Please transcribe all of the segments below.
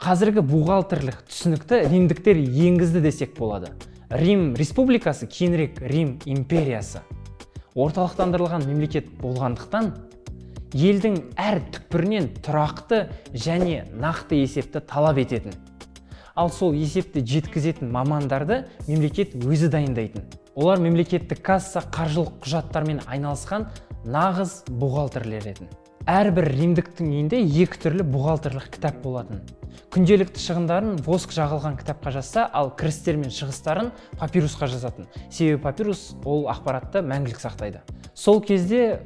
Қазіргі бухгалтерлік түсінікті римдіктер енгізді десек болады. Рим республикасы кейінірек Рим империясы. Орталықтандырылған мемлекет болғандықтан, елдің әр түкпірінен тұрақты және нақты есепті талап ететін. Ал сол есепті жеткізетін мамандарды мемлекет өзі дайындайтын. Олар мемлекеттік касса, қаржылық құжаттармен айналысқан нағыз бухгалтерлер етін. Әрбір римдіктің үйінде екі түрлі бухгалтерлік кітап болатын. Күнделікті шығындарын воск жағылған кітапқа жазса, ал кірістер мен шығыстарын папирусқа жазатын. Себебі папирус ол ақпаратты мәңгілік сақтайды. Сол кезде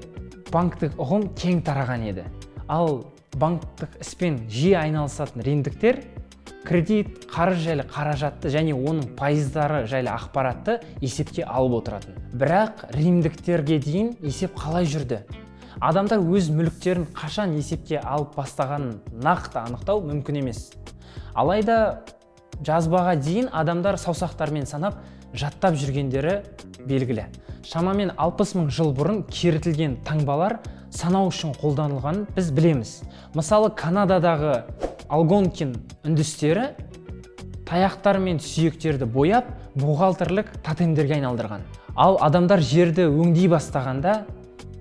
банктік ұғым кең тараған еді. Ал банктік іспен жиі айналысатын римдіктер кредит, қарыз жайлы қаражатты және оның пайыздары жайлы ақпаратты есепке алып отыратын. Бірақ римдіктерге дейін есеп қалай жүрді? Адамдар өз мүліктерін қашан есепке алып бастағанын нақты анықтау мүмкін емес. Алайда жазбаға дейін адамдар саусақтармен санап жаттап жүргендері белгілі. Шамамен 60 000 жыл бұрын керітілген таңбалар санау үшін қолданылғанын біз білеміз. Мысалы, Канададағы Алгонкин үндістері таяқтар мен сүйектерді бояп, бухгалтерлік тотемдерге айналдырған. Ал адамдар жерді өңдей бастағанда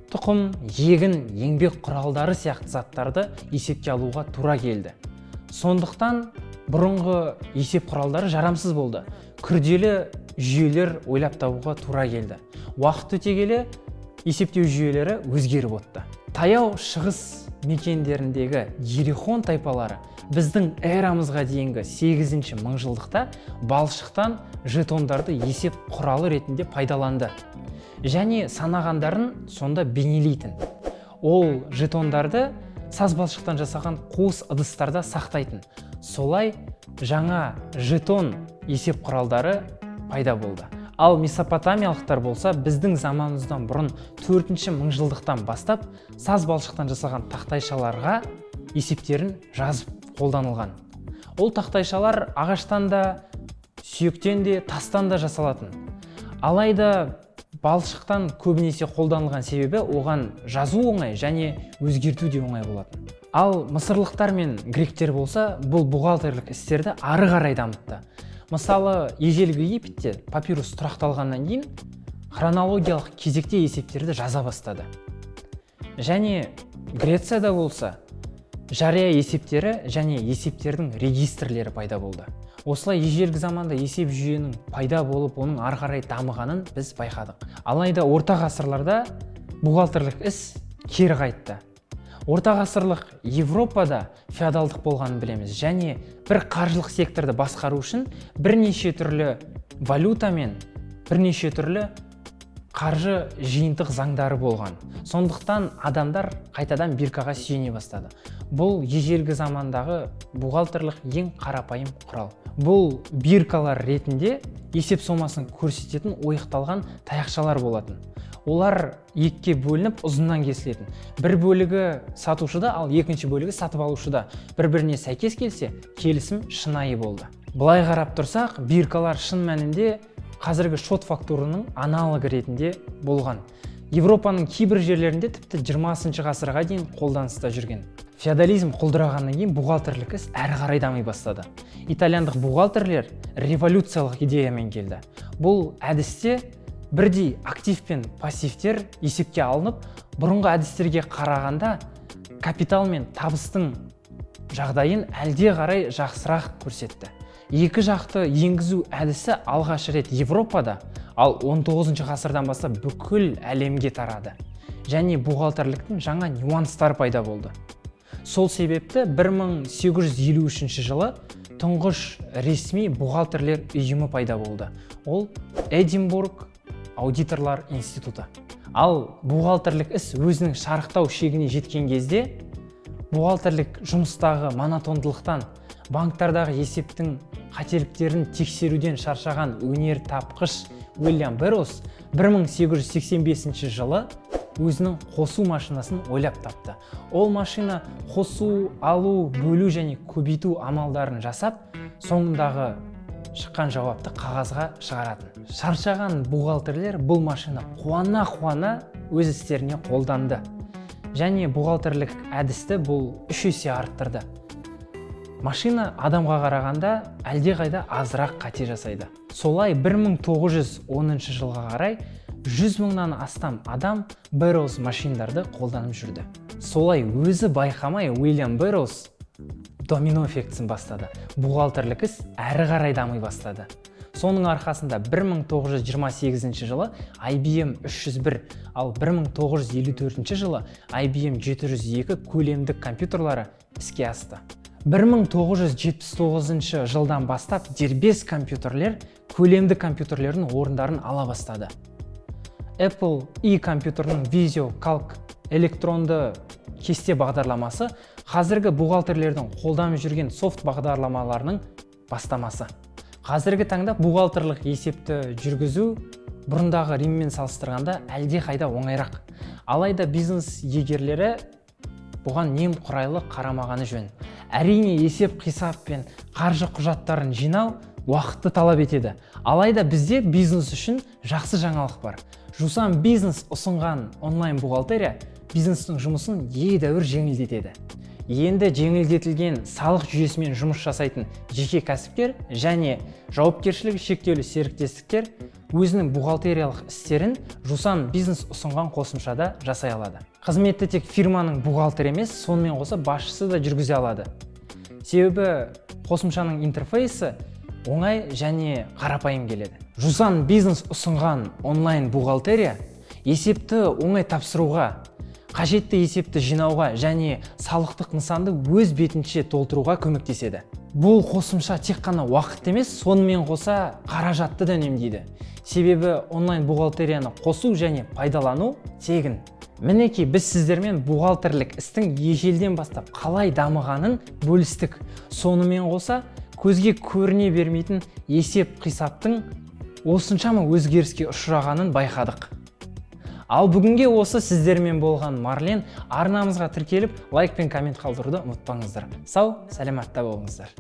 тұқым, егін, еңбек құралдары сияқты заттарды есепке алуға тура келді. Сондықтан бұрынғы есеп құралдары жарамсыз болды. Күрделі жүйелер ойлап табуға тура келді. Уақыт өте келе есептеу жүйелері өзгеріп өтті. Таяу шығыс мекендеріндегі Ерихон тайпалары біздің эрамызға дейінгі 8-ші мыңжылдықта балшықтан жетондарды есеп құралы ретінде пайдаланды. Және санағандарын сонда бейнелейтін. Ол жетондарды саз балшықтан жасаған қуыс ыдыстарда сақтайтын. Солай жаңа жетон есеп құралдары пайда болды. Ал месопотамиялықтар болса, біздің заманымыздан бұрын 4-ші мыңжылдықтан бастап саз балшықтан жасаған тақтайшаларға есептерін жазып қолданылған. Ол тақтайшалар ағаштан да, сүйектен де, тастан да жасалатын. Алайда балшықтан көбінесе қолданылған себебі оған жазу оңай және өзгерту де оңай болатын. Ал мысырлықтар мен гректер болса, бұл бухгалтерлік істерді ары қарай дамытты. Мысалы, ежелгі Египетте папирус тұрақталғаннан кейін хронологиялық кезекте есептерді жаза бастады. Және Грецияда болса, жария есептері және есептердің регистрлері пайда болды. Осылай ежелгі заманда есеп жүйенің пайда болып, оның ары қарай дамығанын біз байқадық. Алайда орта ғасырларда бухгалтерлік іс кері қайтты. Орта ғасырлық Европада феодалдық болғанын білеміз, және бір қаржылық секторды басқару үшін бірнеше түрлі валюта мен бірнеше түрлі қаржы жиынтық заңдары болған. Сондықтан адамдар қайтадан биркаға сүйене бастады. Бұл ежелгі замандағы бухгалтерлік ең қарапайым құрал. Бұл биркалар ретінде есеп сомасын көрсететін ойықталған таяқшалар болатын. Олар екіге бөлініп ұзыннан кесілетін. Бір бөлігі сатушыда, ал екінші бөлігі сатып алушыда. Бір-біріне сәйкес келсе, келісім шынайы болды. Былай қарап тұрсақ, биркалар шын мәнінде қазіргі шот фактураның аналогы ретінде болған. Европаның кейбір жерлерінде тіпті 20-шы ғасырға дейін қолданыста жүрген. Феодализм құлдырағаннан кейін бухгалтерлік іс әрі қарай дами бастады. Итальяндық бухгалтерлер революциялық идеямен келді. Бұл әдісте бірдей актив пен пассивтер есепке алынып, бұрынғы әдістерге қарағанда капитал мен табыстың жағдайын әлде қарай жақсырақ көрсетті. Екі жақты енгізу әдісі алғаш рет Европада, ал 19-шы ғасырдан бастап бүкіл әлемге тарады. Және бухгалтерліктің жаңа нюанстар пайда болды. Сол себепті 1853 жылы тұңғыш ресми бухгалтерлер ұйымы пайда болды. Ол Эдинбург аудиторлар институты. Ал бухгалтерлік іс өзінің шарықтау шегіне жеткен кезде бухгалтерлік жұмыстағы монотондылықтан, банктардағы есептің қателіктерін тексеруден шаршаған өнер тапқыш Уильям Берроуз 1885 жылы өзінің қосу машинасын ойлап тапты. Ол машина қосу, алу, бөлу және көбейту амалдарын жасап, соңындағы шыққан жауапты қағазға шығаратын. Шаршаған бухгалтерлер бұл машина қуана өз істеріне қолданды. Және бухгалтерлік әдісті бұл 3 есе арттырды. машина адамға қарағанда әлдеқайда азырақ қате жасайды. Солай 1910 жылға қарай 100 мыңнан астам адам Burroughs машиндарды қолданып жүрді. Солай өзі байқамай Уильям Burroughs домино эффектісін бастады. Бухгалтерлік іс әрі қарай дами бастады. Соның арқасында 1928 жылы IBM 301, ал 1954 жылы IBM 702 көлемдік компьютерлары іске асты. 1979 жылдан бастап дербес компьютерлер көлемдік компьютерлердің орындарын ала бастады. Apple I компьютерінің Visio Calc электронды кесте бағдарламасы қазіргі бухгалтерлердің қолданып жүрген софт бағдарламаларының бастамасы. Қазіргі таңда бухгалтерлік есепті жүргізу бұрындағы риммен салыстырғанда әлдеқайда оңайырақ. Алайда бизнес егерлері бұған немқұрайлы қарамағаны жөн. Әрине есеп қисап пен қаржы құжаттарын жинау уақытты талап етеді. Алайда бізде бизнес үшін жақсы жаңалық бар. Жусан бизнес ұсынған онлайн бухгалтерия бизнестің жұмысын едәуір жеңілдетеді. Енді жеңілдетілген салық жүйесімен жұмыс жасайтын жеке кәсіпкер және жауапкершілігі шектеулі серіктестіктер өзінің бухгалтериялық істерін Жусан бизнес ұсынған қосымшада жасай алады. Қызметті тек фирманың бухгалтері емес, сонымен қоса басшысы да жүргізе алады. Себебі қосымшаның интерфейсі оңай және қарапайым келеді. Жусан бизнес ұсынған онлайн бухгалтерия есепті оңай тапсыруға, қажетті есепті жинауға және салықтық нысанды өз бетінше толтыруға көмектеседі. Бұл қосымша тек қана уақыт емес, сонымен қоса қаражатты да үнемдейді. Себебі онлайн бухгалтерияны қосу және пайдалану тегін. Мінекей біз сіздермен бухгалтерлік істің ежелден бастап қалай дамығанын бөлістік. Сонымен қоса көзге көріне бермейтін есеп қисаптың осыншама өзгеріске ұшырағанын байқадық. Ал бүгінге осы сіздермен болған Марлен. Арнамызға тіркеліп, лайк пен коммент қалдыруды ұмытпаңыздар. Сау, сәлематта болыңыздар.